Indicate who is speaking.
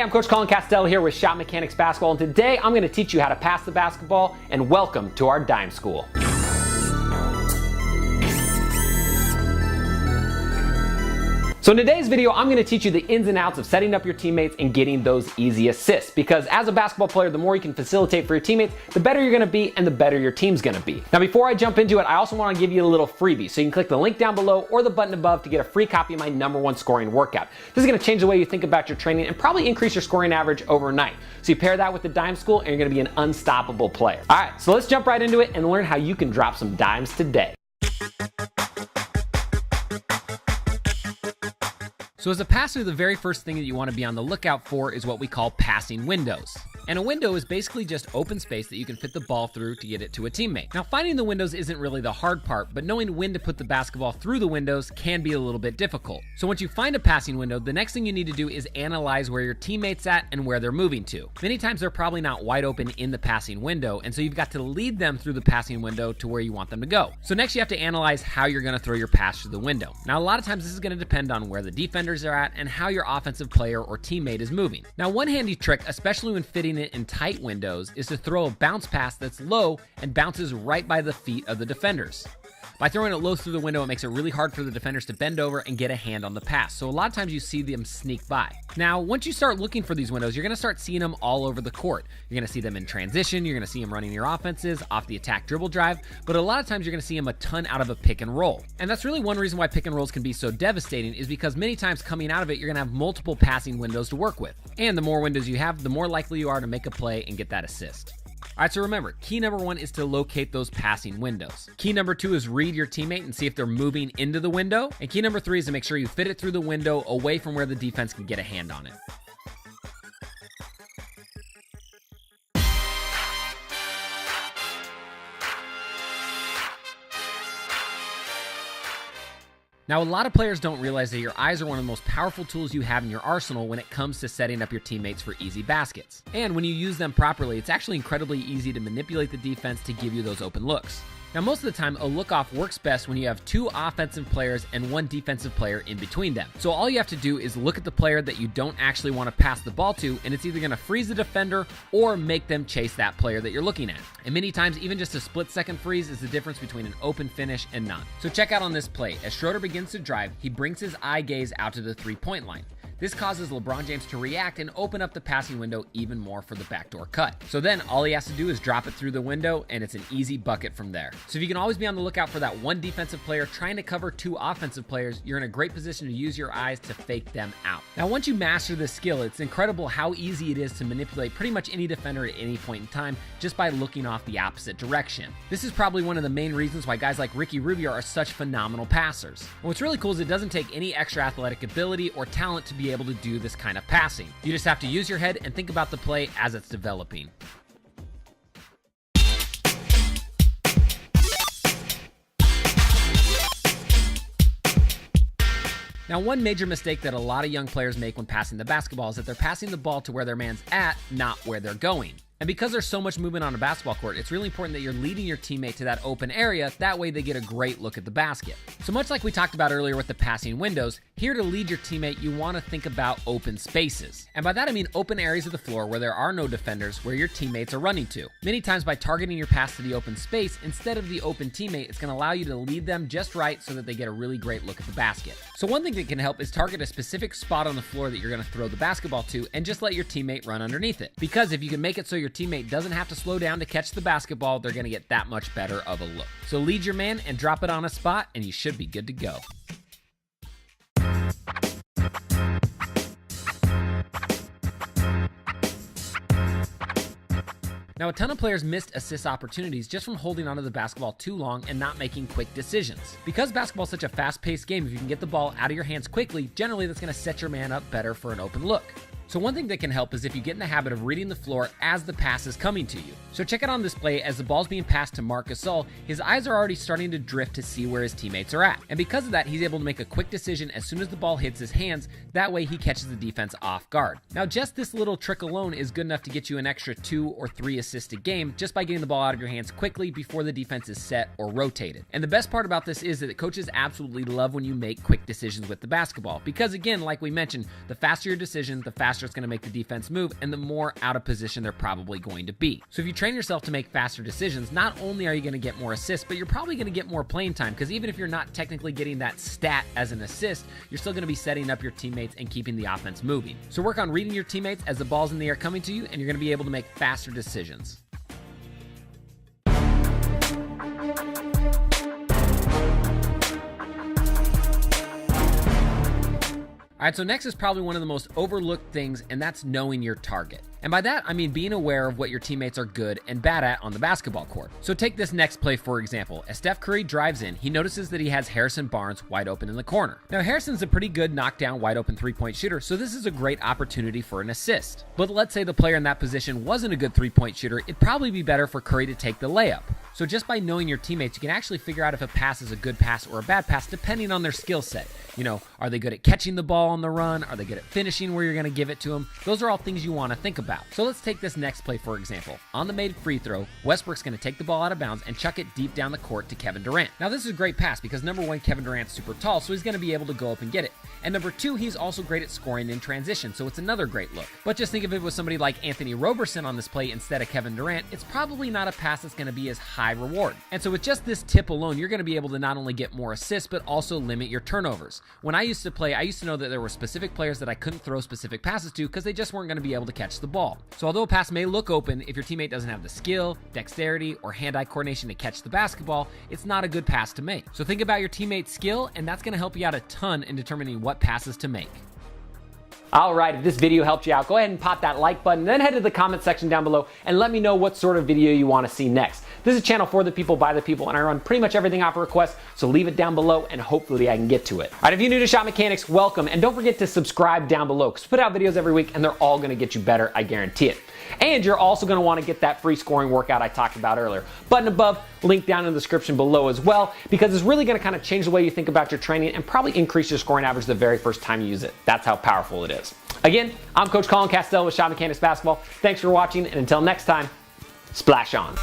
Speaker 1: Hey, I'm Coach Colin Castello here with Shot Mechanics Basketball, and today I'm going to teach you how to pass the basketball, and welcome to our Dime School. So in today's video, I'm going to teach you the ins and outs of setting up your teammates and getting those easy assists, because as a basketball player, the more you can facilitate for your teammates, the better you're going to be and the better your team's going to be. Now, before I jump into it, I also want to give you a little freebie. So you can click the link down below or the button above to get a free copy of my #1 scoring workout. This is going to change the way you think about your training and probably increase your scoring average overnight. So you pair that with the Dime School and you're going to be an unstoppable player. All right, so let's jump right into it and learn how you can drop some dimes today. So as a passer, the very first thing that you want to be on the lookout for is what we call passing windows. And a window is basically just open space that you can fit the ball through to get it to a teammate. Now, finding the windows isn't really the hard part, but knowing when to put the basketball through the windows can be a little bit difficult. So once you find a passing window, the next thing you need to do is analyze where your teammate's at and where they're moving to. Many times they're probably not wide open in the passing window, and so you've got to lead them through the passing window to where you want them to go. So next you have to analyze how you're going to throw your pass through the window. Now, a lot of times this is going to depend on where the defenders are at and how your offensive player or teammate is moving. Now, one handy trick, especially when fitting it in tight windows, is to throw a bounce pass that's low and bounces right by the feet of the defenders. By throwing it low through the window, it makes it really hard for the defenders to bend over and get a hand on the pass. So a lot of times you see them sneak by. Now, once you start looking for these windows, you're going to start seeing them all over the court. You're going to see them in transition. You're going to see them running your offenses off the attack dribble drive. But a lot of times you're going to see them a ton out of a pick and roll. And that's really one reason why pick and rolls can be so devastating, is because many times coming out of it, you're going to have multiple passing windows to work with. And the more windows you have, the more likely you are to make a play and get that assist. All right, so remember, key #1 is to locate those passing windows. Key #2 is read your teammate and see if they're moving into the window. And key #3 is to make sure you fit it through the window away from where the defense can get a hand on it. Now, a lot of players don't realize that your eyes are one of the most powerful tools you have in your arsenal when it comes to setting up your teammates for easy baskets. And when you use them properly, it's actually incredibly easy to manipulate the defense to give you those open looks. Now, most of the time, a look-off works best when you have 2 offensive players and 1 defensive player in between them. So all you have to do is look at the player that you don't actually want to pass the ball to, and it's either going to freeze the defender or make them chase that player that you're looking at. And many times, even just a split-second freeze is the difference between an open finish and none. So check out on this play. As Schroeder begins to drive, he brings his eye gaze out to the three-point line. This causes LeBron James to react and open up the passing window even more for the backdoor cut. So then all he has to do is drop it through the window, and it's an easy bucket from there. So if you can always be on the lookout for that 1 defensive player trying to cover 2 offensive players, you're in a great position to use your eyes to fake them out. Now, once you master this skill, it's incredible how easy it is to manipulate pretty much any defender at any point in time just by looking off the opposite direction. This is probably one of the main reasons why guys like Ricky Rubio are such phenomenal passers. And what's really cool is it doesn't take any extra athletic ability or talent to be able to do this kind of passing. You just have to use your head and think about the play as it's developing. Now, one major mistake that a lot of young players make when passing the basketball is that they're passing the ball to where their man's at, not where they're going. And because there's so much movement on a basketball court, it's really important that you're leading your teammate to that open area. That way they get a great look at the basket. So much like we talked about earlier with the passing windows, here to lead your teammate, you want to think about open spaces. And by that I mean open areas of the floor where there are no defenders, where your teammates are running to. Many times by targeting your pass to the open space instead of the open teammate, it's going to allow you to lead them just right so that they get a really great look at the basket. So one thing that can help is target a specific spot on the floor that you're going to throw the basketball to and just let your teammate run underneath it. Because if you can make it so your teammate doesn't have to slow down to catch the basketball, they're going to get that much better of a look. So lead your man and drop it on a spot, and you should be good to go. Now, a ton of players missed assist opportunities just from holding onto the basketball too long and not making quick decisions. Because basketball is such a fast-paced game, if you can get the ball out of your hands quickly, generally that's going to set your man up better for an open look. So one thing that can help is if you get in the habit of reading the floor as the pass is coming to you. So check it on display as the ball's being passed to Marc Gasol, his eyes are already starting to drift to see where his teammates are at. And because of that, he's able to make a quick decision as soon as the ball hits his hands. That way he catches the defense off guard. Now just this little trick alone is good enough to get you an extra 2 or 3 assists a game just by getting the ball out of your hands quickly before the defense is set or rotated. And the best part about this is that coaches absolutely love when you make quick decisions with the basketball. Because again, like we mentioned, the faster your decision, the faster faster it's going to make the defense move and the more out of position they're probably going to be. So if you train yourself to make faster decisions, not only are you going to get more assists, but you're probably going to get more playing time, because even if you're not technically getting that stat as an assist, you're still going to be setting up your teammates and keeping the offense moving. So work on reading your teammates as the ball's in the air coming to you, and you're going to be able to make faster decisions. All right, so next is probably one of the most overlooked things, and that's knowing your target. And by that, I mean being aware of what your teammates are good and bad at on the basketball court. So take this next play, for example. As Steph Curry drives in, he notices that he has Harrison Barnes wide open in the corner. Now, Harrison's a pretty good knockdown, wide open three-point shooter, so this is a great opportunity for an assist. But let's say the player in that position wasn't a good three-point shooter, it'd probably be better for Curry to take the layup. So just by knowing your teammates, you can actually figure out if a pass is a good pass or a bad pass, depending on their skill set. You know, are they good at catching the ball on the run? Are they good at finishing where you're going to give it to them? Those are all things you want to think about. So let's take this next play, for example. On the made free throw, Westbrook's going to take the ball out of bounds and chuck it deep down the court to Kevin Durant. Now, this is a great pass because number one, Kevin Durant's super tall, so he's going to be able to go up and get it. And number two, he's also great at scoring in transition, so it's another great look. But just think if it was somebody like Anthony Roberson on this play instead of Kevin Durant, it's probably not a pass that's going to be as high reward. And so with just this tip alone, you're going to be able to not only get more assists, but also limit your turnovers. When I used to play, I used to know that there were specific players that I couldn't throw specific passes to because they just weren't going to be able to catch the ball. So although a pass may look open, if your teammate doesn't have the skill, dexterity, or hand-eye coordination to catch the basketball, it's not a good pass to make. So think about your teammate's skill, and that's going to help you out a ton in determining what passes to make. All right, if this video helped you out, go ahead and pop that like button, then head to the comment section down below and let me know what sort of video you want to see next. This is a channel for the people, by the people, and I run pretty much everything off a request, so leave it down below and hopefully I can get to it. All right, if you're new to Shot Mechanics, welcome, and don't forget to subscribe down below because we put out videos every week and they're all going to get you better, I guarantee it. And you're also going to want to get that free scoring workout I talked about earlier. Button above, link down in the description below as well, because it's really going to kind of change the way you think about your training and probably increase your scoring average the very first time you use it. That's how powerful it is. Again, I'm Coach Colin Castell with Shot Mechanics Basketball. Thanks for watching, and until next time, splash on.